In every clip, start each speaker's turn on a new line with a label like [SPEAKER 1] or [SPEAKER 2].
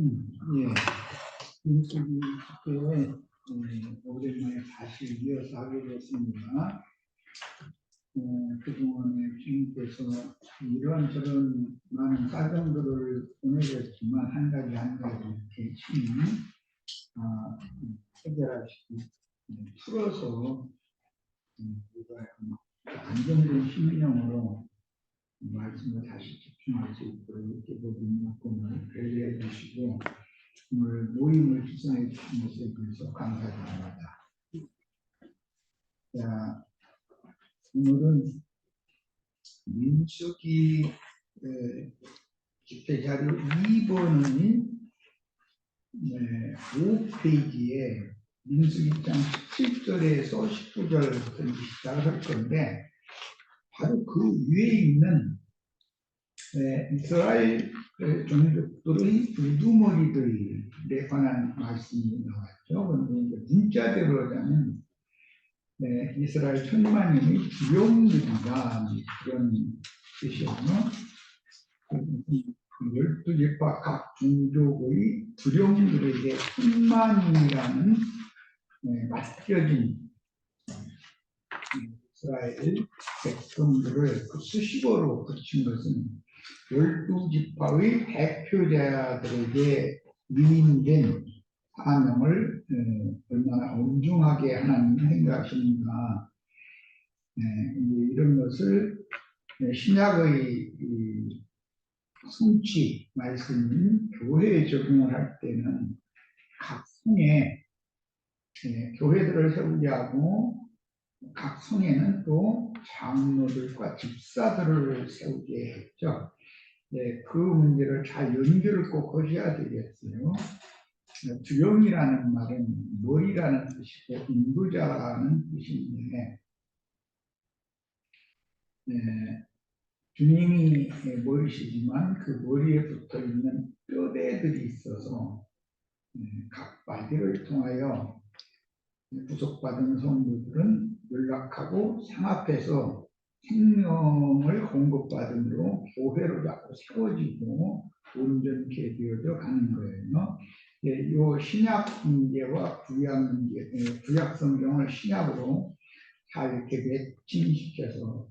[SPEAKER 1] 예. 민수기 집회에 오랜만에 다시 이어서 하게 됐습니다. 그동안에 주님께서 이런저런 많은 사정들을 보내셨지만 한 가지 이렇게 친히 해결하시고 풀어서 우리가 안정된 심령으로 말씀을 다시 집중할 수 있도록 이렇게 모든 여건을 배려해 주시고 오늘 모임을 주선해 주신 것에 대해서 감사드립니다. 자, 오늘은 민수기 집회 자료 2번인 5페이지에 민수기 장 17절에서 19절부터 시작을 할 건데 바로 그 위에 있는 이스라엘 종족들의 우두머리들에 관한 말씀이 나왔죠. 그런데 문자대로 하자면 이스라엘 천만인의 두령들이다 그런 뜻이거든요. 12지파 각 종족의 두령들에게 천만인이라는 맡겨진 이스라엘 백성들을 그 수식어로 붙인 것은 12지파의 대표자들에게 위임된 사명을 얼마나 엄중하게 하나님이 생각하시는가. 이런 것을 신약의 성취 말씀인 교회에 적용을 할 때는 각 성에 교회들을 세우게 하고 각 성에는 또 장로들과 집사들을 세우게 했죠. 그 문제를 잘 연결을 꼭 하셔야 되겠어요. 두령이라는 말은 머리라는 뜻이고 인도자라는 뜻인데 주님이 머리시지만 그 머리에 붙어있는 뼈대들이 있어서 각 바디를 통하여 구속받은 성도들은 연락하고 상합해서 생명을 공급받음으로 교회로 자꾸 세워지고 온전케 되어져 가는 거예요. 이 신약 문제와 구약 문제, 구약 성경을 신약으로 잘 이렇게 매칭시켜서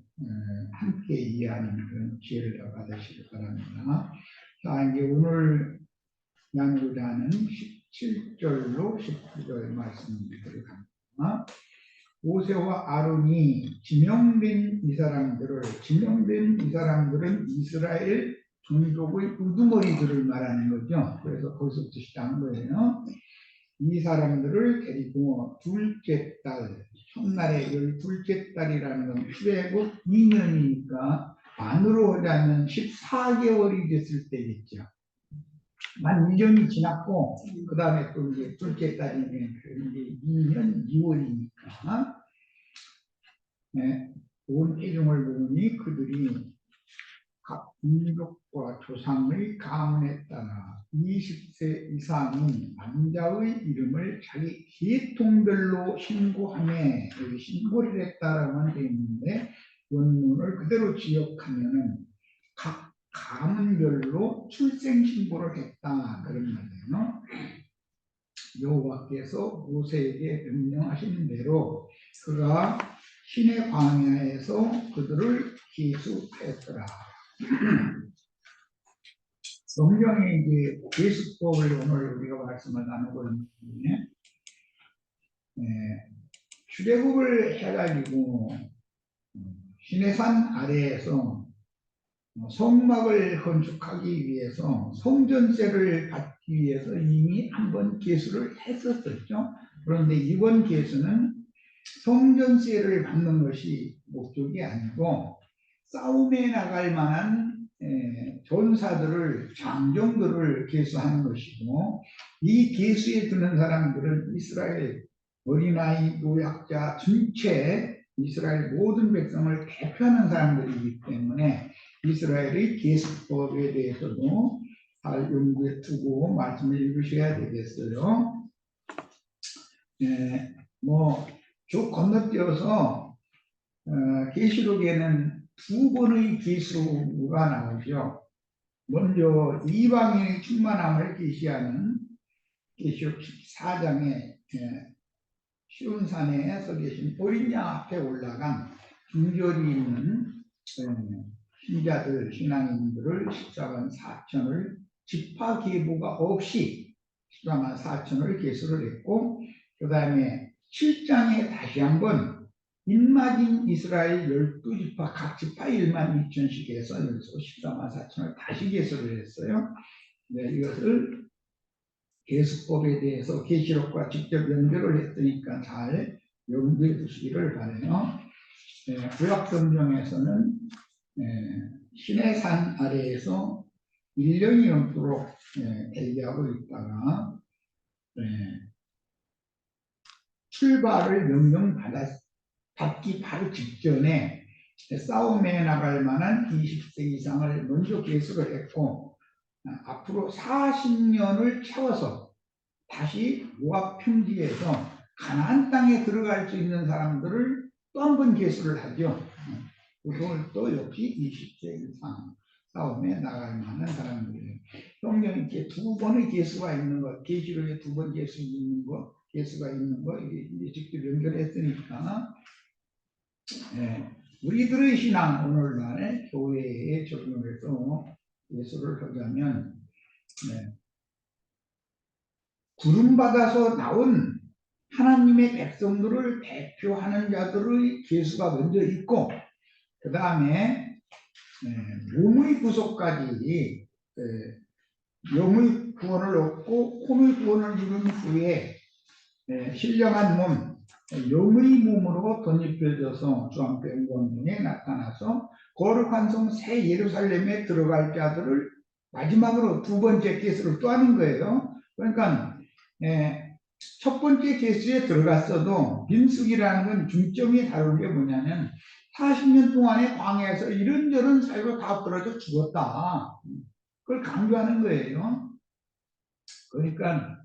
[SPEAKER 1] 함께 이해하는 그런 기회를 받으시기 바랍니다. 자, 이제 오늘 나누고자 하는 17절로 19절 말씀을 들어갑니다. 모세와 아론이 지명된 이 사람들은 이스라엘 종족의 우두머리들을 말하는 거죠. 그래서 거기서부터 시작한 거예요. 이 사람들을 데리고 둘째 달, 첫날에 열 둘째 달이라는 건 출애굽 2년이니까 만으로 하자면 14개월이 됐을 때겠죠. 만 1년이 지났고 그 다음에 또 이제 둘째 달이면 이제 2년 2월이니까 온 회중을 보니 그들이 각 민족과 조상의 가문에 따라 20세 이상인 남자의 이름을 자기 계통별로 신고하며 여기 신고를 했다라고만 되어 있는데 원문을 그대로 지역하면은 각 가문별로 출생 신고를 했다 그런 말이에요. 여호와께서 모세에게 명령하신 대로 그가 신의 광야에서 그들을 계수하였더라. 성경의 이제 계수법을 오늘 우리가 말씀을 나누고 있는데 출애굽을 해가지고 시내산 아래에서 성막을 건축하기 위해서 성전세를 받기 위해서 이미 한번 계수를 했었죠. 그런데 이번 계수는 성전세를 받는 것이 목적이 아니고 싸움에 나갈 만한 전사들을 장정들을 계수하는 것이고 이 계수에 드는 사람들은 이스라엘 어린아이 노약자 전체 이스라엘 모든 백성을 대표하는 사람들이기 때문에 이스라엘의 계수법에 대해서도 잘 연구해 두고 말씀을 읽으셔야 되겠어요. 쭉 건너뛰어서 계시록에는 두 번의 계수가 나오죠. 먼저 이방인의 충만함을 계시하는 계시록 14장에 시온 산에 서 계신 어린 양 앞에 올라간 중절이 있는 신자들, 신앙인들을 14만 4천을 지파 계보가 없이 14만 4천을 계수를 했고, 그 다음에 7장에 다시 한번 인마진 이스라엘 12지파 각 지파 1만 2천씩 해서 여기서 14만 4천을 다시 계수를 했어요. 네, 이것을 계수법에 대해서 계시록과 직접 연결을 했으니까 잘 염두에 두시기를 바라요. 구약 성경에서는 신의 산 아래에서 1년이 넘도록 대기하고 있다가 출발을 받기 바로 직전에 싸움에 나갈 만한 20세 이상을 먼저 계수를 했고, 앞으로 40년을 채워서 다시 모압 평지에서 가나안 땅에 들어갈 수 있는 사람들을 또 한 번 계수를 하죠. 그것도 역시 20세 이상 싸움에 나갈 만한 사람들이에요. 성경에 이렇게 두 번의 계수가 있는 것, 계시록에 두 번 계수 있는 것, 계수가 있는 것, 이게 직접 연결했으니까 우리들의 신앙 오늘날 교회에 적용해서 예수를 하자면 구름받아서 나온 하나님의 백성들을 대표하는 자들의 계수가 먼저 있고, 그 다음에 몸의 구속까지 영의 구원을 얻고 혼의 구원을 이룬 후에 신령한 몸, 영의 몸으로 덧입혀져서 주 앞에 영광에 나타나서 거룩한 성 새 예루살렘에 들어갈 자들을 마지막으로 두 번째 계수를 또 하는 거예요. 그러니까 첫 번째 계수에 들어갔어도 빈숙이라는 건 중점이 다른 게 뭐냐면 40년 동안의 광야에서 이런저런 사유로 다 떨어져 죽었다. 그걸 강조하는 거예요. 그러니까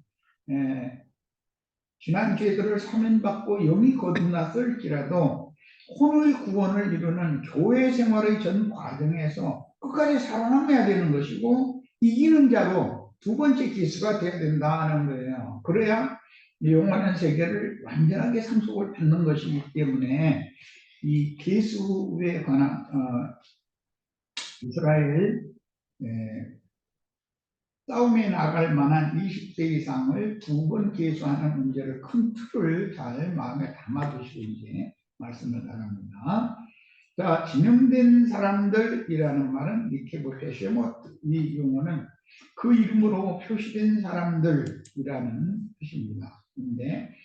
[SPEAKER 1] 지난 죄들을 사면받고 영이 거듭났을지라도 혼의 구원을 이루는 교회 생활의 전 과정에서 끝까지 살아남아야 되는 것이고, 이기는 자로 두 번째 기수가 돼야 된다는 거예요. 그래야 영원한 세계를 완전하게 상속을 받는 것이기 때문에 이 계수에 관한 이스라엘 싸움에 나갈 만한 20세 이상을 두 번 계수하는 문제를 큰 틀을 잘 마음에 담아두시고 이제 말씀을 나갑니다. 자, 지명된 사람들이라는 말은 리케보테 쉐모트, 이 용어는 그 이름으로 표시된 사람들이라는 뜻입니다. 그런데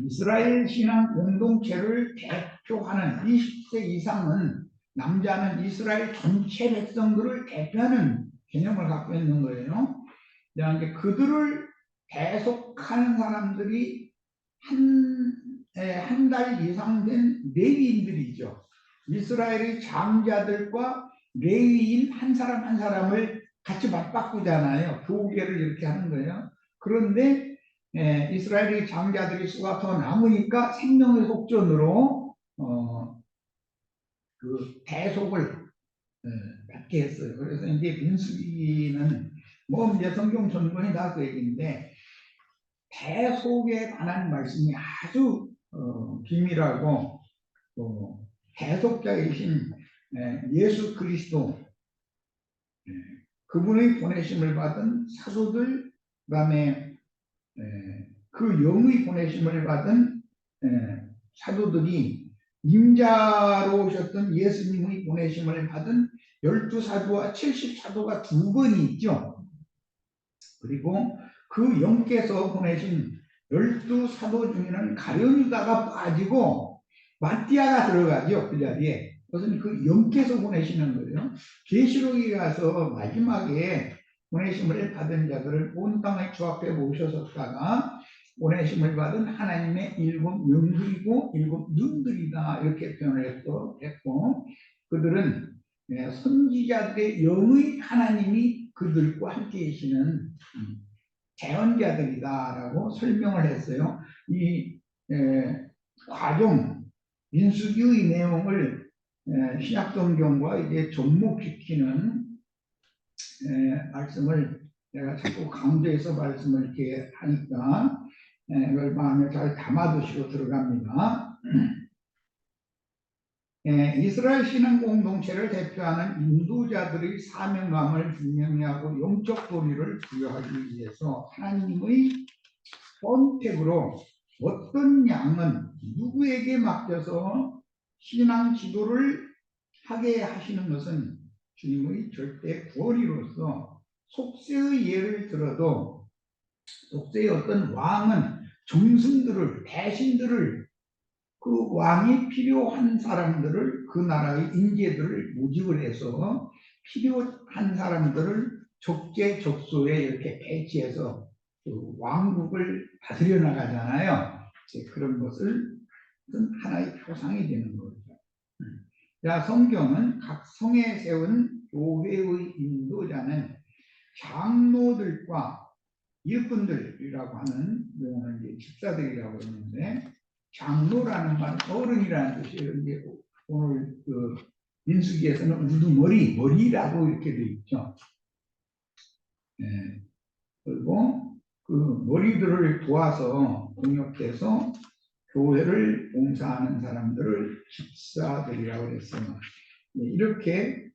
[SPEAKER 1] 이스라엘 신앙 공동체를 대표하는 20세 이상은, 남자는 이스라엘 전체 백성들을 대표하는 개념을 갖고 있는 거예요. 이제 그들을 대속하는 사람들이 한 달 이상 된 레위인들이죠. 이스라엘의 장자들과 레위인 한 사람 한 사람을 같이 맞바꾸잖아요. 교계를 이렇게 하는 거예요. 그런데 이스라엘의 장자들의 수가 더 남으니까 생명의 속전으로 그 대속을 받게 했어요. 그래서 이제 민수기는 뭐 이제 성경 전문이 다 그 얘기인데, 대속에 관한 말씀이 아주 비밀하고 대속자이신 예수 그리스도, 그분의 보내심을 받은 사도들, 그다음에 그 영의 보내심을 받은 사도들이 임자로 오셨던 예수님의 보내심을 받은 12사도와 70사도가 두 번이 있죠. 그리고 그 영께서 보내신 12사도 중에는 가룟유다가 빠지고 마띠아가 들어가죠. 그 자리에. 그것은 그 영께서 보내시는 거예요. 계시록에 가서 마지막에 보내심을 받은 자들을 온 땅의 주 앞에 모셔섰다가 보내심을 받은 하나님의 일곱 영들이고 일곱 눈들이다, 이렇게 표현을 했고, 그들은 선지자들의 영의 하나님이 그들과 함께 계시는 재언자들이다라고 설명을 했어요. 이 과정 민수기의 내용을 신약성경과 이제 접목시키는 말씀을 내가 자꾸 강조해서 말씀을 이렇게 하니까 이걸 마음에 잘 담아두시고 들어갑니다. 이스라엘 신앙 공동체를 대표하는 인도자들의 사명감을 분명히 하고 영적 도리를 부여하기 위해서 하나님의 선택으로 어떤 양은 누구에게 맡겨서 신앙 지도를 하게 하시는 것은 주님의 절대 구원이로서 속세의 예를 들어도 속세의 어떤 왕은 정승들을 대신들을 그 왕이 필요한 사람들을 그 나라의 인재들을 모집을 해서 필요한 사람들을 적재적소에 이렇게 배치해서 그 왕국을 다스려 나가잖아요. 그런 것을 하나의 표상이 되는 거죠. 자, 성경은 각 성에 세운 교회의 인도자는 장로들과 일꾼들이라고 하는 용어는 이제 집사들이라고 하는데 장로라는 말은 어른이라는 뜻이에요. 이제 오늘 그 민수기에서는 우두머리, 머리라고 이렇게 되어 있죠. 그리고 그 머리들을 도와서 공역해서 교회를 봉사하는 사람들을 집사들이라고 했어요. 이렇게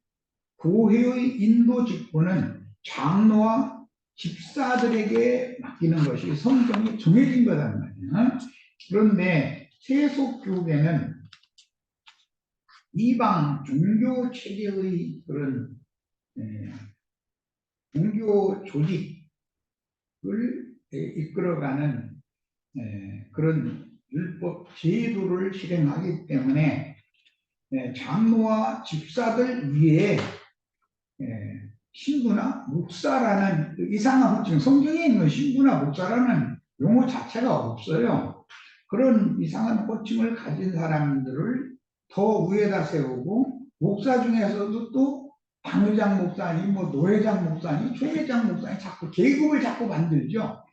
[SPEAKER 1] 교회의 인도 직분은 장로와 집사들에게 맡기는 것이 성경이 정해진 거란 말이에요. 그런데 세속교회는 이방 종교 체계의 그런 종교 조직을 이끌어가는 그런 율법 제도를 실행하기 때문에 장로와 집사들 위에 신부나 목사라는 이상한 호칭, 성경에 있는 신부나 목사라는 용어 자체가 없어요. 그런 이상한 호칭을 가진 사람들을 더 위에다 세우고 목사 중에서도 또 당회장 목사니 뭐 노회장 목사니 총회장 목사니 자꾸 계급을 자꾸 만들죠.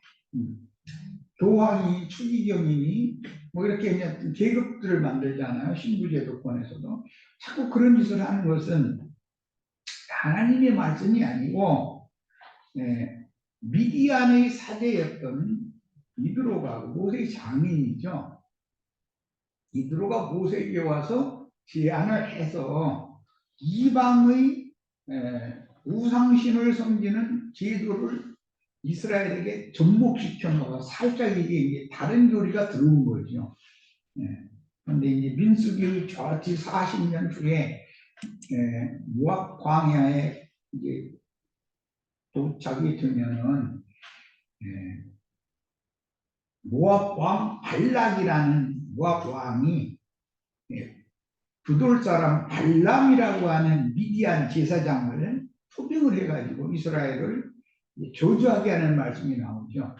[SPEAKER 1] 교황이 추기경이니 뭐 이렇게 그냥 계급들을 만들잖아요. 신부제도권에서도 자꾸 그런 짓을 하는 것은 하나님의 말씀이 아니고 미디안의 사제였던 이드로가 모세의 장인이죠. 이드로가 모세에게 와서 제안을 해서 이방의 우상신을 섬기는 제도를 이스라엘에게 접목시켜 놓아서 살짝 이게 다른 교리가 들어온 거죠. 그런데 이제 민수기의 정확히 40년 후에 모압 광야에 이제 도착이 되면은 모압 왕 발락이라는 모압 왕이 부돌 사람 발람이라고 하는 미디안 제사장을 초빙을 해가지고 이스라엘을 저주하게 하는 말씀이 나오죠.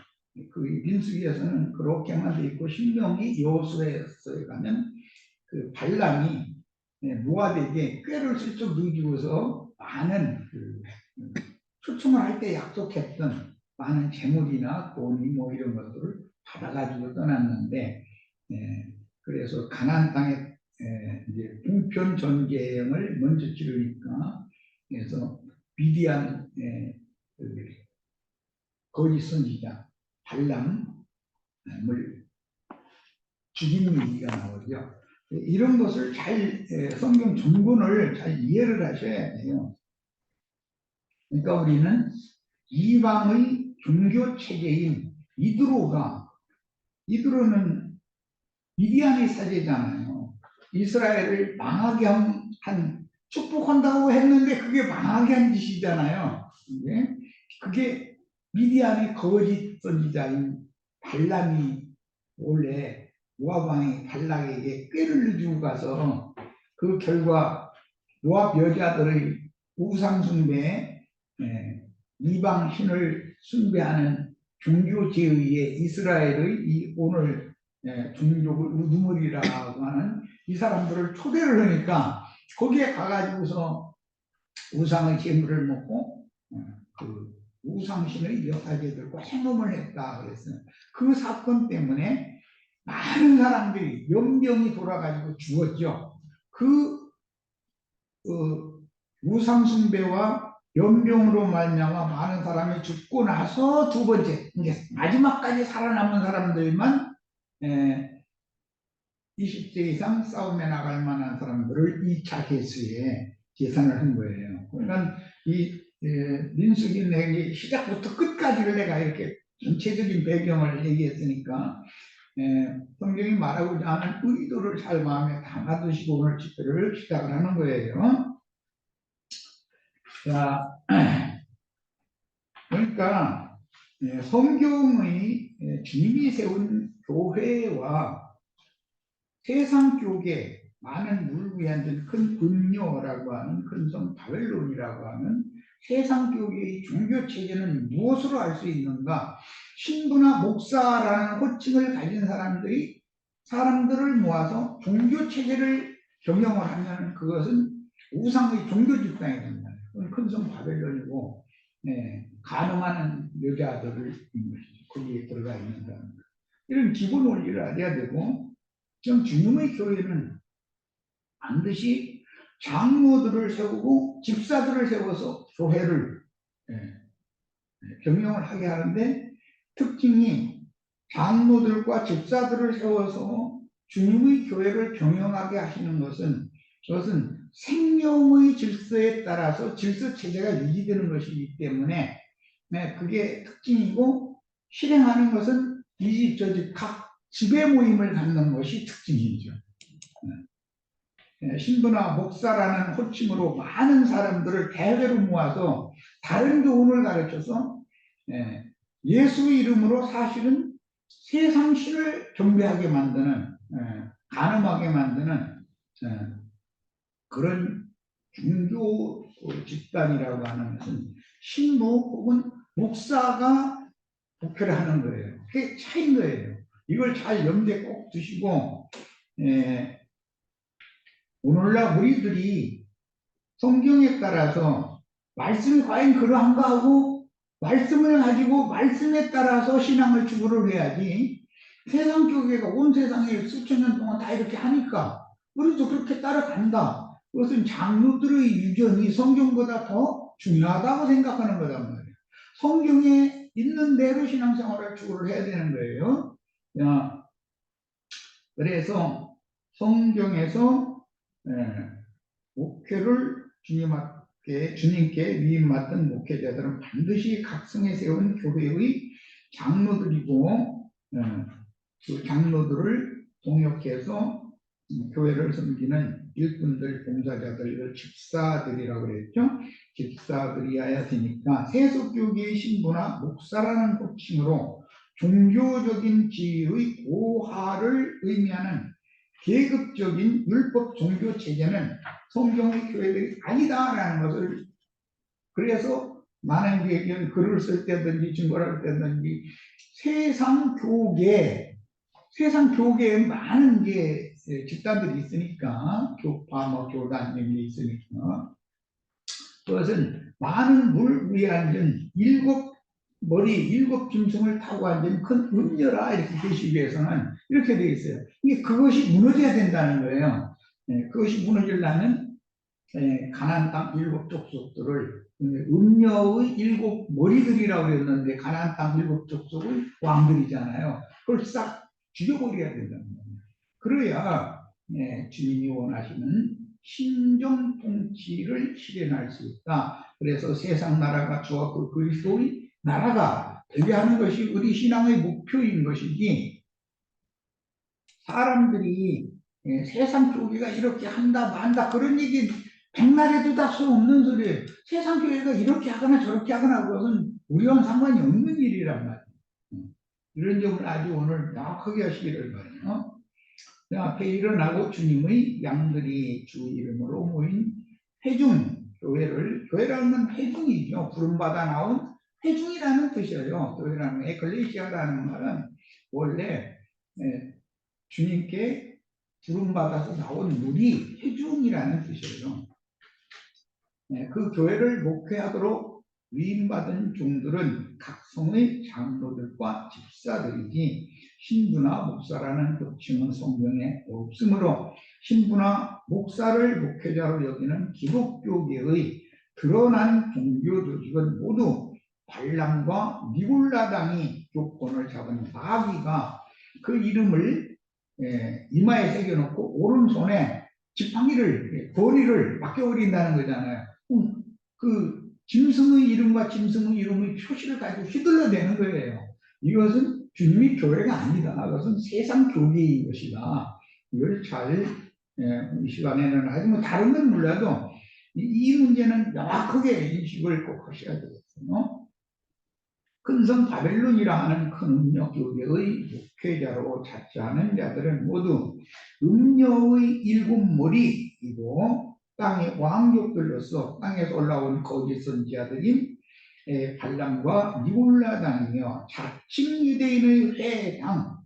[SPEAKER 1] 그 민수기에서는 그렇게만 돼 있고 신명기 여호수아서에 가면 그 발람이 모압에게 꾀를 슬쩍 누기고서 많은 초청을 할 때 약속했던 많은 재물이나 돈이 뭐 이런 것들을 받아가지고 떠났는데 그래서 가나안 땅에 이제 동편 전쟁을 먼저 치르니까 그래서 미디안 거짓 선지자 발람을 죽인 얘기가 나오죠. 이런 것을 잘 성경 전문을 잘 이해를 하셔야 돼요. 그러니까 우리는 이방의 종교 체계인 이드로는 미디안의 사제잖아요. 이스라엘을 망하게 한 축복한다고 했는데 그게 망하게 한 짓이잖아요. 그게 미디안의 거짓 선지자인 발람이 원래 모압 왕이 발락에게 꾀를 주고 가서 그 결과 모압 여자들의 우상 숭배에 이방 신을 숭배하는 종교제에 의해 이스라엘의 이 오늘 종족을 우두머리라고 하는 이 사람들을 초대를 하니까 거기에 가가지고서 우상의 제물을 먹고 그 우상신의 여사제들과 행음을 했다 그랬어요. 그 사건 때문에 많은 사람들이 연병이 돌아가지고 죽었죠. 그 우상숭배와 연병으로 말미암아 많은 사람이 죽고 나서 두 번째 이제 마지막까지 살아남은 사람들만 20세 이상 싸움에 나갈 만한 사람들을 2차 개수에 계산을 한 거예요. 그러니까 이 민수기 내기 시작부터 끝까지를 내가 이렇게 전체적인 배경을 얘기했으니까 성경이 말하고자 하는 의도를 잘 마음에 담아두시고 오늘 집회를 시작을 하는 거예요. 자, 그러니까 성경의 주님이 세운 교회와 세상 교계 많은 물구에 큰 음료라고 하는 큰 성 바벨론이라고 하는 세상 교계의 종교 체제는 무엇으로 알 수 있는가? 신부나 목사라는 호칭을 가진 사람들이 사람들을 모아서 종교 체제를 경영을 하면 그것은 우상의 종교 집단이 된다. 그건 큰 성 바벨론이고 가늠하는 여자들을 거기에 들어가 있는 사람들. 이런 기본 원리를 알아야 되고, 좀 주님의 교회는 반드시 장로들을 세우고 집사들을 세워서 교회를 경영을 하게 하는데, 특징이 장로들과 집사들을 세워서 주님의 교회를 경영하게 하시는 것은 그것은 생명의 질서에 따라서 질서 체제가 유지되는 것이기 때문에 그게 특징이고, 실행하는 것은 이 집 저 집 각 지배 모임을 갖는 것이 특징이죠. 신부나 목사라는 호칭으로 많은 사람들을 대회로 모아서 다른 교훈을 가르쳐서 예수의 이름으로 사실은 세상 신을 경배하게 만드는, 간음하게 만드는 그런 종교 집단이라고 하는 것은 신부 혹은 목사가 목회를 하는 거예요. 그게 차이인 거예요. 이걸 잘 염두에 꼭 두시고, 오늘날 우리들이 성경에 따라서 말씀이 과연 그러한가 하고 말씀을 가지고 말씀에 따라서 신앙을 추구를 해야지, 세상 교계가 온 세상에 수천 년 동안 다 이렇게 하니까 우리도 그렇게 따라간다. 그것은 장로들의 유전이 성경보다 더 중요하다고 생각하는 거단 말이에요. 성경에 있는 대로 신앙생활을 추구를 해야 되는 거예요. 그래서 성경에서 목회를 주님께 위임 맡은 목회자들은 반드시 각 성에 세운 교회의 장로들이고, 그 장로들을 동역해서 교회를 섬기는 일꾼들, 봉사자들, 집사들이라고 그랬죠. 집사들이어야 되니까 세속교계의 신부나 목사라는 호칭으로 종교적인 지위의 고하를 의미하는 계급적인 율법 종교 체제는 성경의 교회들이 아니다라는 것을, 그래서 많은 게 글을 쓸 때든지 증거를 할 때든지 세상 교계에 많은 게 집단들이 있으니까, 교파, 교단 이런 게 있으니까, 그것은 많은 물 위에 앉은 일곱 짐승을 타고 앉은 큰 음녀라 이렇게 계시기 위해서는 이렇게 되어 있어요. 이게 그것이 무너져야 된다는 거예요. 그것이 무너지려면 가나안 땅 일곱 족속들을, 음녀의 일곱 머리들이라고 했는데 가나안 땅 일곱 족속의 왕들이잖아요. 그걸 싹 죽여버려야 된다는 거예요. 그래야 주님이 원하시는 신정 통치를 실현할 수 있다. 그래서 세상 나라가 주와 그 그리스도의 나라가 되게 하는 것이 우리 신앙의 목표인 것이지, 사람들이 세상 교회가 이렇게 한다 만다 그런 얘기 백날 해도 다 소용없는 소리예요. 세상 교회가 이렇게 하거나 저렇게 하거나 그것은 우리와는 상관이 없는 일이란 말이에요. 이런 점을 아주 오늘 명확하게 하시기를 바라요. 앞에 일어나고 주님의 양들이 주 이름으로 모인 회중, 교회라는 건 회중이죠. 부름받아 나온 회중이라는 뜻이에요. 교회라는 에클레시아라는 말은 원래 주님께 부름받아서 나온 무리, 회중이라는 뜻이에요. 그 교회를 목회하도록 위임받은 종들은 각성의 장로들과 집사들이지 신부나 목사라는 호칭은 성경에 없으므로 신부나 목사를 목회자로 여기는 기독교계의 드러난 종교 조직은 모두 발람과 니골라당이 조건을 잡은 마귀가 그 이름을 이마에 새겨놓고 오른손에 지팡이를 거리를 맡겨버린다는 거잖아요. 그 짐승의 이름과 짐승의 이름의 표시를 가지고 휘둘러대는 거예요. 이것은 주님의 교회가 아니다. 이것은 세상 교계인 것이다. 이걸 잘 이 시간에는 하지만 다른 건 몰라도 이 문제는 명확하게 인식을 꼭 하셔야 되겠어요. 큰성 바벨론이라 하는 큰 음녀 교계의 목회자로 자처하는 자들은 모두 음녀의 일곱 머리이고 땅의 왕족들로서 땅에서 올라온 거짓 선지자들인 발람과 니골라당이며 자칭 유대인의 회당,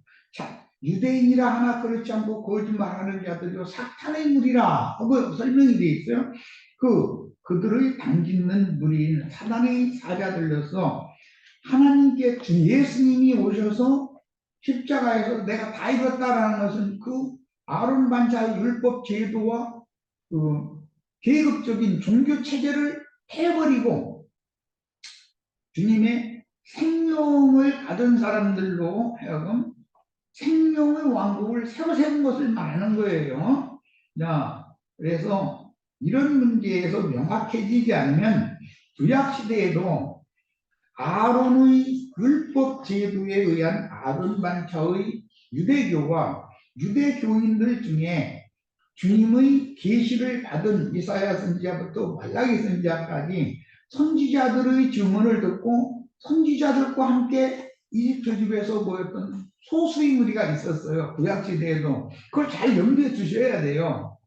[SPEAKER 1] 유대인이라 하나 그렇지 않고 거짓말하는 자들이요 사탄의 무리라 하고 설명이 되어 있어요. 그들의 당짓는 무리인 사단의 사자들로서 하나님께 주 예수님이 오셔서 십자가에서 내가 다 이뤘다라는 것은 그 아론 반차의 율법 제도와 그 계급적인 종교 체제를 해버리고 주님의 생명을 받은 사람들로 하여금 생명의 왕국을 새로 세운 것을 말하는 거예요. 자, 그래서 이런 문제에서 명확해지지 않으면 구약 시대에도 아론의 율법 제도에 의한 아론 반차의 유대교와 유대교인들 중에 주님의 계시를 받은 이사야 선지자부터 말라기 선지자까지 선지자들의 증언을 듣고 선지자들과 함께 이집트 집에서 모였던 소수의 무리가 있었어요. 구약 시대에도. 그걸 잘 염두에 두셔야 돼요.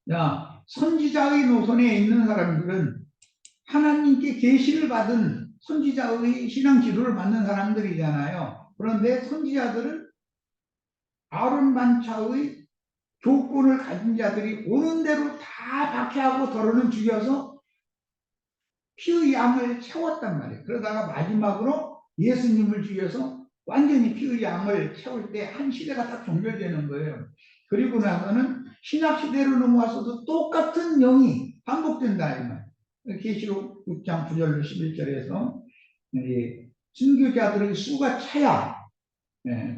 [SPEAKER 1] 자, 선지자의 노선에 있는 사람들은 하나님께 계시를 받은 선지자의 신앙 지도를 받는 사람들이잖아요. 그런데 선지자들은 아론 반차의 조건을 가진 자들이 오는 대로 다 박해하고 더러는 죽여서 피의 양을 채웠단 말이에요. 그러다가 마지막으로 예수님을 죽여서 완전히 피의 양을 채울 때 한 시대가 딱 종결되는 거예요. 그리고 나서는 신약 시대로 넘어와서도 똑같은 영이 반복된다 이 말. 계시록 6장 9절로 11절에서 순교자들의 수가 차야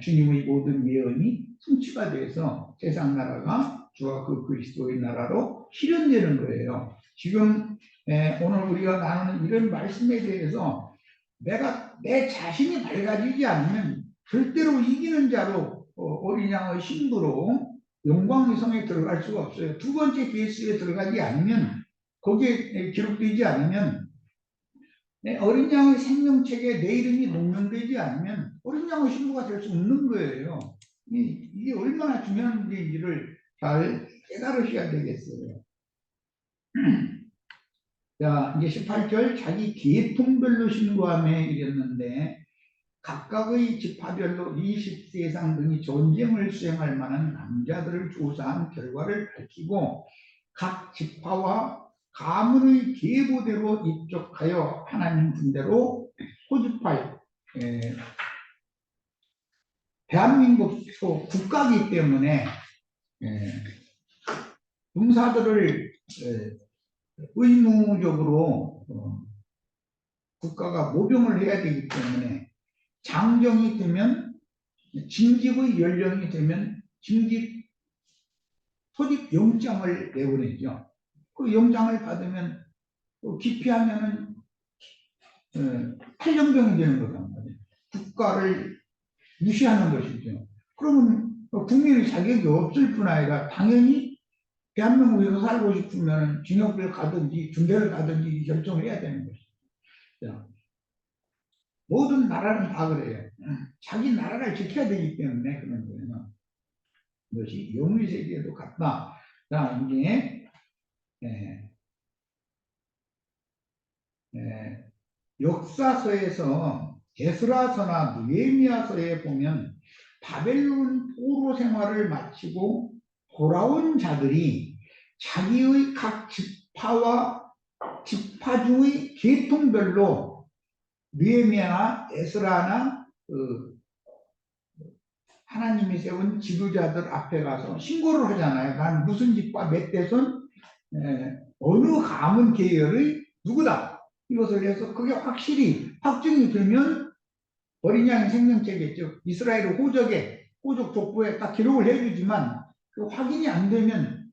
[SPEAKER 1] 주님의 모든 예언이 성취가 돼서 세상 나라가 주와 그 그리스도의 나라로 실현되는 거예요. 지금 오늘 우리가 나누는 이런 말씀에 대해서 내가 내 자신이 밝아지지 않으면 절대로 이기는 자로 어린 양의 신부로 영광의 성에 들어갈 수가 없어요. 두 번째 계수에 들어가지 않으면 거기에 기록되지 않으면 어린 양의 생명책에 내 이름이 녹명되지 않으면 어린 양의 신부가 될 수 없는 거예요. 이게 얼마나 중요한 문제인지를 잘 깨달으셔야 되겠어요. 자, 이제 18절 자기 계통별로 신고함에 이랬는데 각각의 지파별로 20세상 등이 전쟁을 수행할 만한 남자들을 조사한 결과를 밝히고 각 지파와 가문의 계보대로 입족하여 하나님 군대로 소집할 대한민국 국가이기 때문에 군사들을 의무적으로 국가가 모병을 해야 되기 때문에 장정이 되면 징집의 연령이 되면 징집 소집 영장을 내보내죠. 그 영장을 받으면 기피하면은 탈영병이 되는 거란 말이에요. 국가를 무시하는 것이죠. 그러면 국민의 자격이 없을 뿐 아니라 당연히 대한민국에서 살고 싶으면 징역을 가든지 중대를 가든지 결정을 해야 되는 것이죠. 모든 나라는 다 그래요. 자기 나라를 지켜야 되기 때문에 그런 거예요. 이것이 영의 세계에도 같다. 자, 이제 역사서에서 에스라서나 느헤미야서에 보면 바벨론 포로 생활을 마치고 돌아온 자들이 자기의 각 지파와 지파 중의 계통별로 느헤미야나 에스라나 하나님이 세운 지도자들 앞에 가서 신고를 하잖아요. 난 무슨 집과 몇 대손 어느 가문 계열의 누구다. 이것을 해서 그게 확실히 확증이 되면 어린 양의 생명체겠죠. 이스라엘 호적에 호적 족보에 딱 기록을 해주지만 그 확인이 안 되면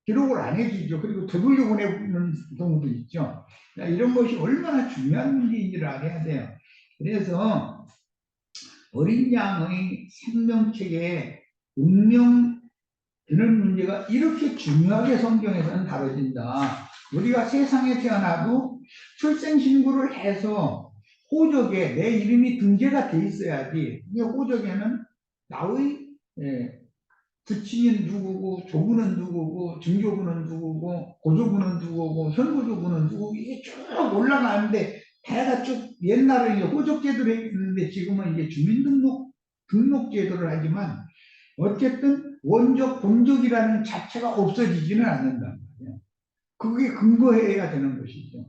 [SPEAKER 1] 기록을 안 해주죠. 그리고 되돌려 보내는 경우도 있죠. 이런 것이 얼마나 중요한 문제인지를 알아야 돼요. 그래서 어린 양의 생명체계에 운명 이런 문제가 이렇게 중요하게 성경에서는 다뤄진다. 우리가 세상에 태어나도 출생신고를 해서 호적에 내 이름이 등재가 돼 있어야지. 이 호적에는 나의 부친은 누구고 조부는 누구고 증조부는 누구고 고조부는 누구고 현고조부는 누구고 이게 쭉 올라가는데 대가 쭉 옛날에 호적제도를 했는데 지금은 이제 등록제도를 하지만 어쨌든 원적 본적이라는 자체가 없어지지는 않는단 말이에요. 그게 근거해야 되는 것이죠.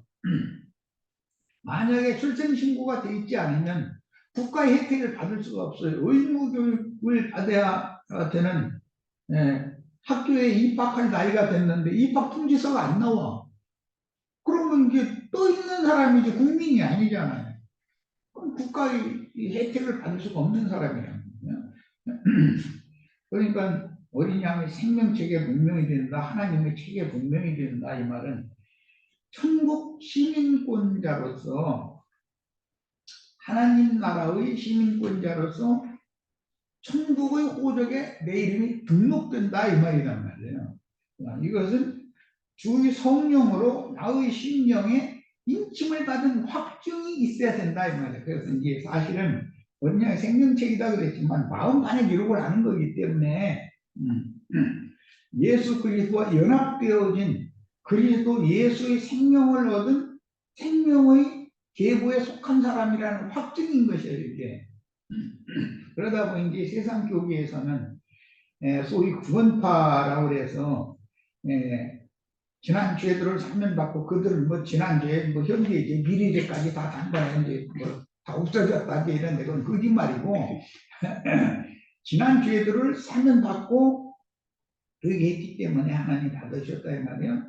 [SPEAKER 1] 만약에 출생신고가 돼 있지 않으면 국가의 혜택을 받을 수가 없어요. 의무교육을 받아야 되는 학교에 입학할 나이가 됐는데 입학 통지서가 안 나와. 그러면 이게 떠 있는 사람이지 국민이 아니잖아요. 그럼 국가의 혜택을 받을 수가 없는 사람이란 말이에요. 그러니까 어린 양의 생명체계 분명히 된다. 하나님의 체계 분명히 된다. 이 말은 천국 시민권자로서 하나님 나라의 시민권자로서 천국의 호적에 내 이름이 등록된다 이 말이란 말이에요. 이것은 주의 성령으로 나의 심령에 인침을 받은 확증이 있어야 된다 이 말이에요. 그래서 이게 사실은 어린 양의 생명체이다 그랬지만 마음만의 기록을 하는 거기 때문에 예수 그리스도와 연합되어진 그리스도 예수의 생명을 얻은 생명의 계보에 속한 사람이라는 확증인 것이에요. 이게. 그러다 보니 이제 세상 교회에서는 소위 구원파라고 해서 지난 죄들을 사면받고 그들을 뭐 지난 죄, 뭐 현재 이제 미래 죄까지 다 단단해 이제 뭐 다 없어졌다 이제 이런 건 거짓말이고 지난 죄들을 사면받고 그렇게 했기 때문에 하나님 받으셨다 이 말이에요.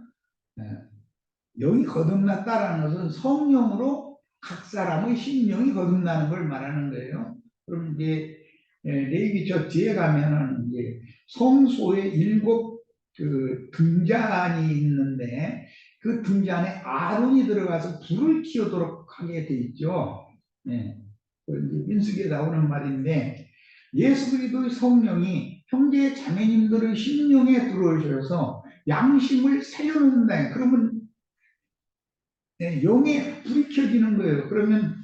[SPEAKER 1] 영이 거듭났다라는 것은 성령으로 각 사람의 심령이 거듭나는 걸 말하는 거예요. 그럼 이제 레위기서 뒤에 가면은 이제 성소에 7 그 등잔이 있는데 그 등잔에 아론이 들어가서 불을 키우도록 하게 돼 있죠. 민수기에 나오는 말인데 예수 그리스도의 성령이 형제 자매님들의 심령에 들어오셔서 양심을 살려놓는다. 그러면 영의 불이 켜지는 거예요. 그러면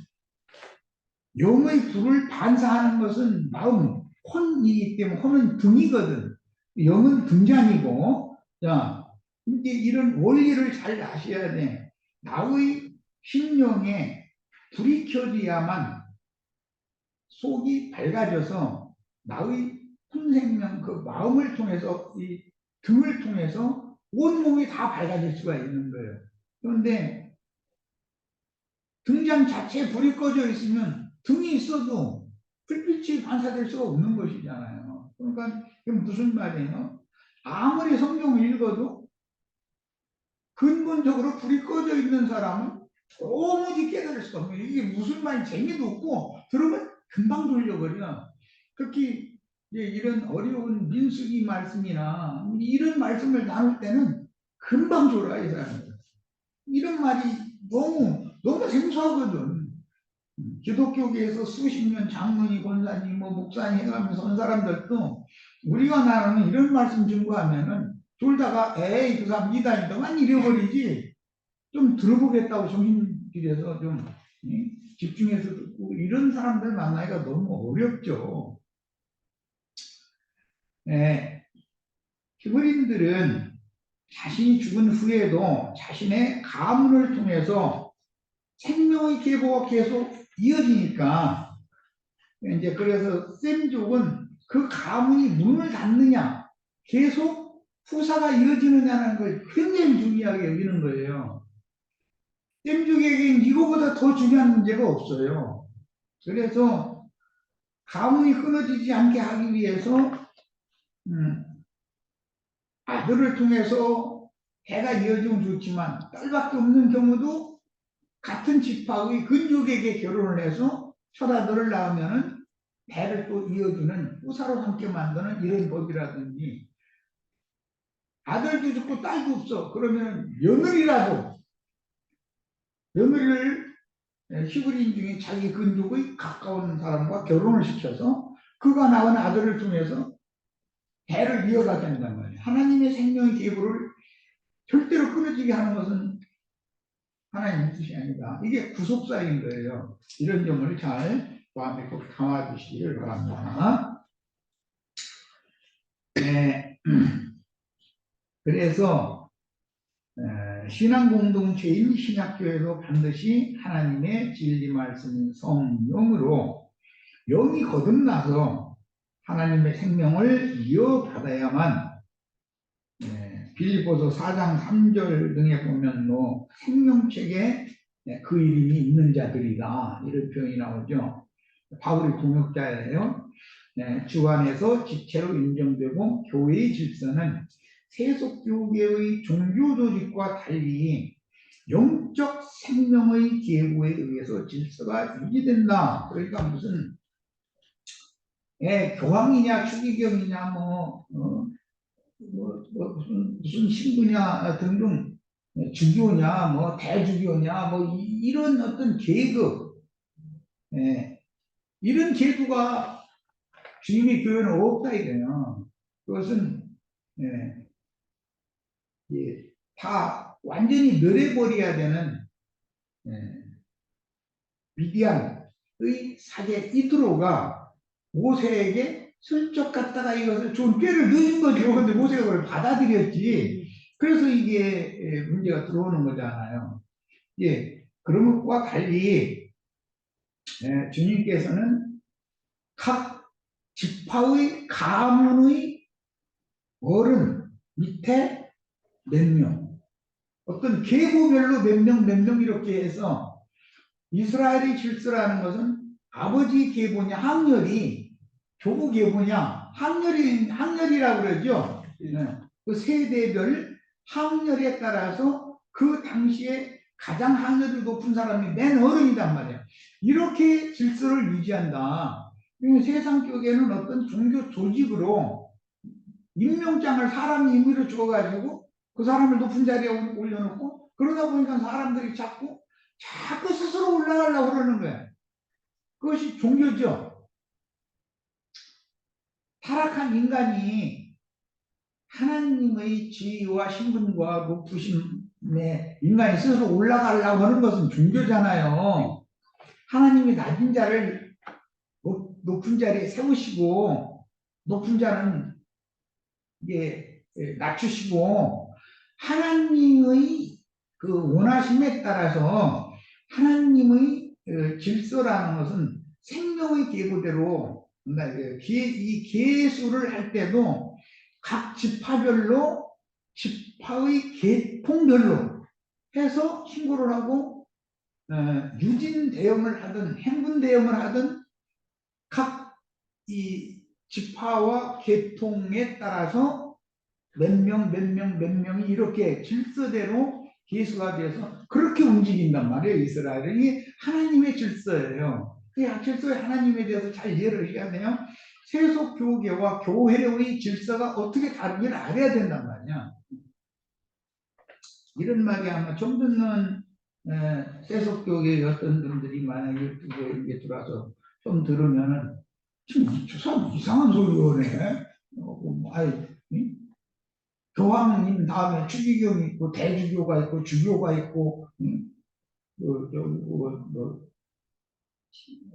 [SPEAKER 1] 영의 불을 반사하는 것은 마음, 혼이기 때문에 혼은 등이거든. 영은 등잔이고, 자, 이제 이런 원리를 잘 아셔야 돼. 나의 심령에 불이 켜져야만 속이 밝아져서 나의 혼생명, 그 마음을 통해서, 이 등을 통해서 온몸이 다 밝아질 수가 있는 거예요. 그런데 등잔 자체에 불이 꺼져 있으면 등이 있어도 불빛이 반사될 수가 없는 것이잖아요. 그러니까 이게 무슨 말이에요? 아무리 성경을 읽어도 근본적으로 불이 꺼져 있는 사람은 도무지 깨달을 수가 없어요. 이게 무슨 말인지 재미도 없고 들으면 금방 졸려버려. 특히 이런 어려운 민수기 말씀이나 이런 말씀을 나눌 때는 금방 졸아요, 이 사람들. 이런 말이 너무 생소하거든. 기독교계에서 수십 년 장로니 권사니 뭐 목사니 해가면서 온 사람들도 우리가 나누는 이런 말씀 증거하면은 졸다가 에이 그 사람 이단이더만 잃어버리지 좀 들어보겠다고 정신 들여서 좀 집중해서 듣고 이런 사람들 만나기가 너무 어렵죠. 히브리인들은 자신이 죽은 후에도 자신의 가문을 통해서 생명의 계보가 계속 이어지니까 이제 그래서 셈족은 그 가문이 문을 닫느냐 계속 후사가 이어지느냐는 걸 굉장히 중요하게 여기는 거예요. 땜죽에게는 이거보다 더 중요한 문제가 없어요. 그래서 가문이 끊어지지 않게 하기 위해서 아들을 통해서 해가 이어지면 좋지만 딸밖에 없는 경우도 같은 지파의 근족에게 결혼을 해서 첫아들을 낳으면은 배를 또 이어주는 후사로 함께 만드는 이런 법이라든지, 아들도 죽고 딸도 없어 그러면 며느리를 히브리인 중에 자기 근족의 가까운 사람과 결혼을 시켜서 그가 낳은 아들을 통해서 대를 이어가게 한단 말이에요. 하나님의 생명의 계보를 절대로 끊어지게 하는 것은 하나님의 뜻이 아니다. 이게 구속사인 거예요. 이런 점을 잘 마음에 꼭 담아주시기를 바랍니다. 네. 그래서 신앙 공동체인 신약교회도 반드시 하나님의 진리 말씀인 성령으로 영이 거듭나서 하나님의 생명을 이어받아야만, 빌립보서 4장 3절 등에 보면 뭐 생명책에 그 이름이 있는 자들이다 이런 표현이 나오죠. 바울이 동역자예요. 주 안에서 지체로 인정되고 교회의 질서는 세속교계의 종교 조직과 달리 영적 생명의 계보에 의해서 질서가 유지된다. 그러니까 무슨 교황이냐 추기경이냐 무슨 신부냐 등등, 주교냐 대주교냐 이런 어떤 계급, 이런 제도가 주님의 교회는 없다 이거예요. 그것은 다 완전히 멸해버려야 되는 미디안의 사제 이드로가 모세에게 슬쩍 갔다가 이것을 좀 꾀를 넣은 거죠. 근데 모세가 그걸 받아들였지. 그래서 이게 문제가 들어오는 거잖아요. 그런 것과 달리 주님께서는 각 지파의 가문의 어른 밑에 몇 명, 어떤 계보별로 몇 명 이렇게 해서, 이스라엘의 질서라는 것은 아버지 계보냐 학렬이 조부 계보냐 학렬이라고 그러죠. 그 세대별 학렬에 따라서 그 당시에 가장 학렬이 높은 사람이 맨 어른이단 말이에요. 이렇게 질서를 유지한다. 세상 쪽에는 어떤 종교 조직으로 임명장을 사람 임의로 줘가지고 그 사람을 높은 자리에 올려놓고, 그러다 보니까 사람들이 자꾸 스스로 올라가려고 그러는 거예요. 그것이 종교죠. 타락한 인간이 하나님의 지위와 신분과 높으심에 인간이 스스로 올라가려고 하는 것은 종교잖아요. 하나님이 낮은 자를 높은 자리에 세우시고, 높은 자는 낮추시고, 하나님의 그 원하심에 따라서 하나님의 질서라는 것은 생명의 계보대로, 이 계수를 할 때도 각 지파별로 지파의 계통별로 해서 신고를 하고, 유진 대응을 하든 행군 대응을 하든 각 이 지파와 계통에 따라서 몇 명이 이렇게 질서대로 계수가 돼서 그렇게 움직인단 말이에요. 이스라엘이 하나님의 질서예요. 그 질서의 하나님에 대해서 잘 이해를 해야 돼요. 세속 교계와 교회의 질서가 어떻게 다른지를 알아야 된단 말이야. 이런 말이 아마 좀 듣는 세속 교계의 어떤 분들이 만약에 유튜브에 들어와서 좀 들으면은 지금 저 사람 이상한 소리 오네. 교황님 다음에 추기경이 있고 대주교가 있고 주교가 있고,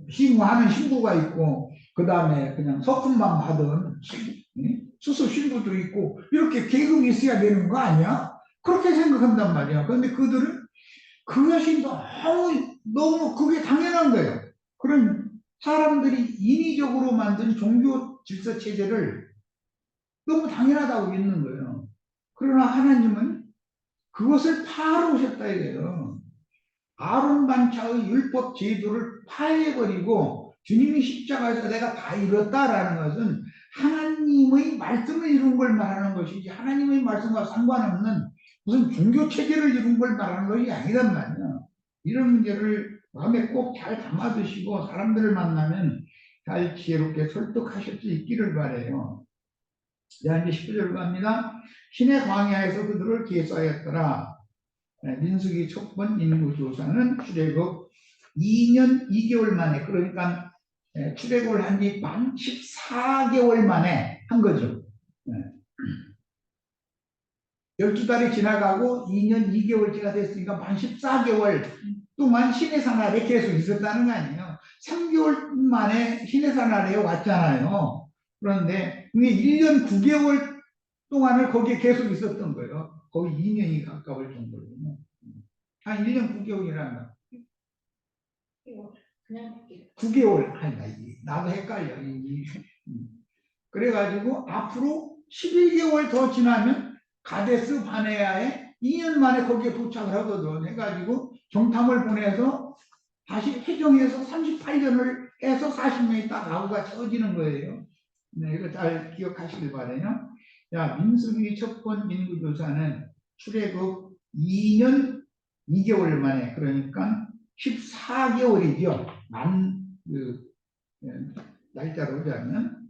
[SPEAKER 1] 신고하는 신부가 있고, 그 다음에 그냥 서품만 받은 수소 신부도 있고, 이렇게 계급이 있어야 되는 거 아니야? 그렇게 생각한단 말이야. 그런데 그들은 그것이 너무 그게 당연한 거예요. 그런 사람들이 인위적으로 만든 종교 질서 체제를 너무 당연하다고 믿는 거예요. 그러나 하나님은 그것을 파하러 오셨다 이거예요. 아론 반차의 율법 제도를 파해버리고 주님이 십자가에서 내가 다 이뤘다라는 것은 하나님의 말씀을 이룬 걸 말하는 것이지 하나님의 말씀과 상관없는 무슨 종교 체제를 이룬 걸 말하는 것이 아니란 말이야. 이런 문제를 마음에 꼭 잘 담아두시고 사람들을 만나면 잘 지혜롭게 설득하실 수 있기를 바라요. 자, 이제 19절 갑니다. 신의 광야에서 그들을 계수하였더라. 민수기 촉번 인구조사는 출애굽 2년 2개월 만에, 그러니까 출애굽을 한 지 만 14개월 만에 한 거죠. 12달이 지나가고 2년 2개월째가 됐으니까 만 14개월 동안 시내산 아래 계속 있었다는 거 아니에요. 3개월 만에 시내산 아래에 왔잖아요. 그런데 1년 9개월 동안을 거기에 계속 있었던 거예요. 거의 2년이 가까울 정도로요. 한 1년 9개월이라는 거. 그냥 9개월. 아니, 나도 헷갈려. 그래가지고 앞으로 11개월 더 지나면 가데스 바네아에 2년 만에 거기에 도착을 하거든. 해가지고 정탐을 보내서 다시 해정해서 38년을 해서 40년이 딱 아우가 채워지는 거예요. 네, 이거 잘 기억하시길 바라요. 자, 민수기 첩본 인구조사는 출애굽 2년 2개월 만에, 그러니까 14개월이죠. 날짜로 보자면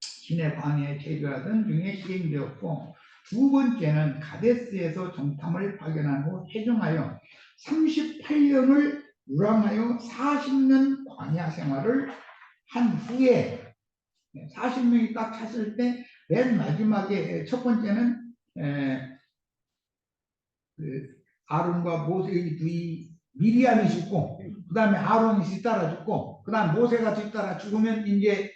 [SPEAKER 1] 신의 광야에 체류하던 중에 시행되었고, 두 번째는 가데스에서 정탐을 파견한 후 해정하여 38년을 유람하여 40년 광야 생활을 한 후에 40명이 딱 찼을 때 맨 마지막에 첫 번째는 아론과 모세의 부이 미리암이 죽고, 그 다음에 아론이 뒤따라 죽고, 그 다음 모세가 뒤따라 죽으면 이제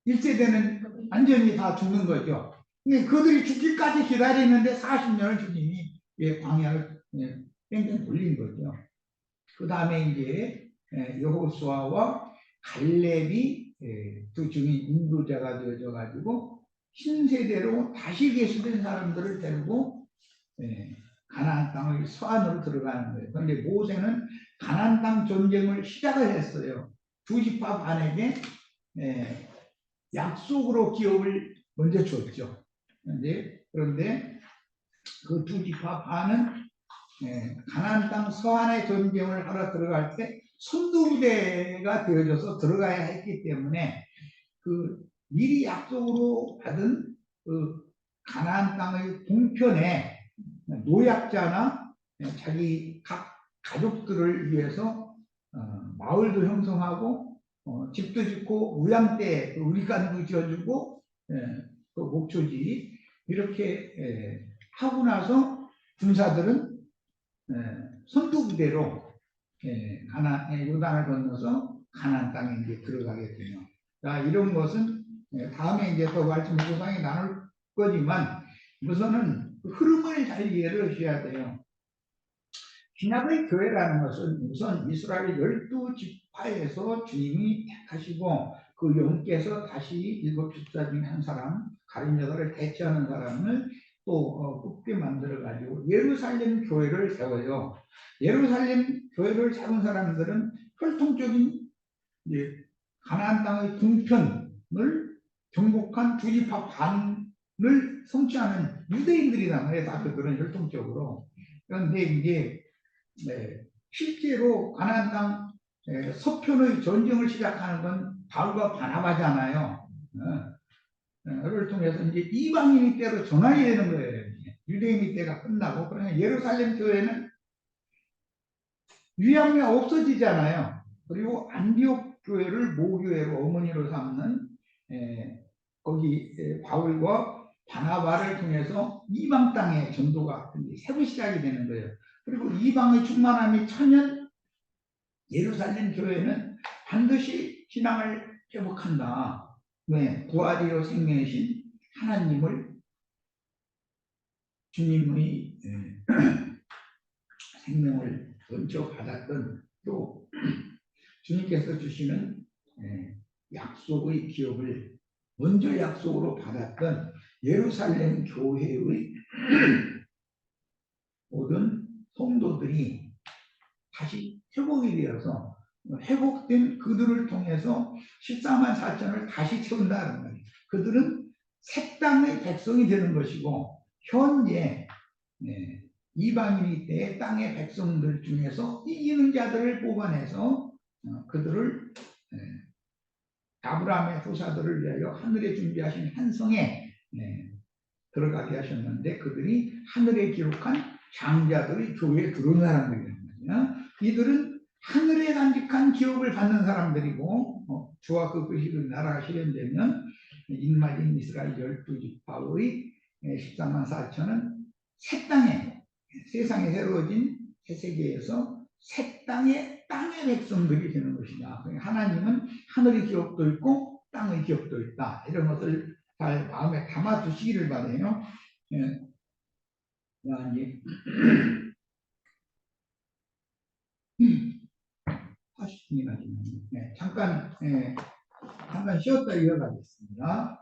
[SPEAKER 1] 1세대는 완전히 다 죽는 거죠. 그들이 죽기까지 기다리는데 40년을 주님이 광야를 뺑뺑 돌린 거죠. 그 다음에 이제 여호수아와 갈렙이 두 증인 인도자가 되어져 가지고 신세대로 다시 계시던 사람들을 데리고 가나안 땅의 서안으로 들어가는 거예요. 그런데 모세는 가나안 땅 전쟁을 시작을 했어요. 두 지파 반에게 약속으로 기업을 먼저 줬죠. 그런데 그 두 지파 반은 가나안 땅 서안의 전쟁을 하러 들어갈 때 선두부대가 되어져서 들어가야 했기 때문에 그 미리 약속으로 받은 그 가나안 땅의 동편에 노약자나 자기 각 가족들을 위해서 마을도 형성하고 집도 짓고 우양대 우리간도 지어주고 그 목초지 이렇게 하고 나서 군사들은 선두부대로 요단을 건너서 가나안 땅에 이제 들어가게 되요. 자, 이런 것은 다음에 이제 더 말씀 구상에 나눌 거지만 우선은 그 흐름을 잘 이해를 하셔야 돼요. 신약의 교회라는 것은 우선 이스라엘 12지파에서 주님이 택하시고 그 영께서 다시 7집사 중에 한 사람, 가룟 여자를 대체하는 사람을 또 뽑게 만들어가지고 예루살렘 교회를 세워요. 예루살렘 교회를 세운 사람들은 혈통적인 가나안 땅의 동편을 정복한 두 지파 반을 성취하는 유대인들이란 말이에요. 다 그들은 혈통적으로. 그런데 이제 실제로 가나안 땅 서편의 전쟁을 시작하는 건 바울과 바나바잖아요. 를 통해서 이제 이방인이 때로 전환이 되는 거예요. 유대인이 때가 끝나고, 그러면 예루살렘 교회는 위암이 없어지잖아요. 그리고 안디옥 교회를 모교회로 어머니로 삼는 거기 바울과 바나바를 통해서 이방 땅의 전도가 새로 시작이 되는 거예요. 그리고 이방의 충만함이 차면 예루살렘 교회는 반드시 신앙을 회복한다. 왜? 부활이요 생명이신 하나님을 주님의 생명을 먼저 받았던, 또 주님께서 주시는 약속의 기업을 먼저 약속으로 받았던 예루살렘 교회의 모든 성도들이 다시 회복이 되어서 회복된 그들을 통해서 14만 4천을 다시 채운다는 말이에요. 그들은 새 땅의 백성이 되는 것이고 현재 이방인이 때 땅의 백성들 중에서 이기는 자들을 뽑아내서 그들을 아브라함의 후사들을 위하여 하늘에 준비하신 한 성에 들어가게 하셨는데 그들이 하늘에 기록한 장자들이 교회에 들어온 사람들이란 말이야. 이들은 하늘에 간직한 기업을 받는 사람들이고 주와 그 그시를 나라가 실현되면 인마진 이스라엘 12지파의 14만 4천은 새 땅에 세상에 새로워진 새 세계에서 새 땅의 백성들이 되는 것이다. 하나님은 하늘의 기업도 있고 땅의 기업도 있다. 이런 것을 잘 마음에 담아 두시기를 바라요. 이제 40분이나 지났네. 잠깐 쉬었다 이어가겠습니다.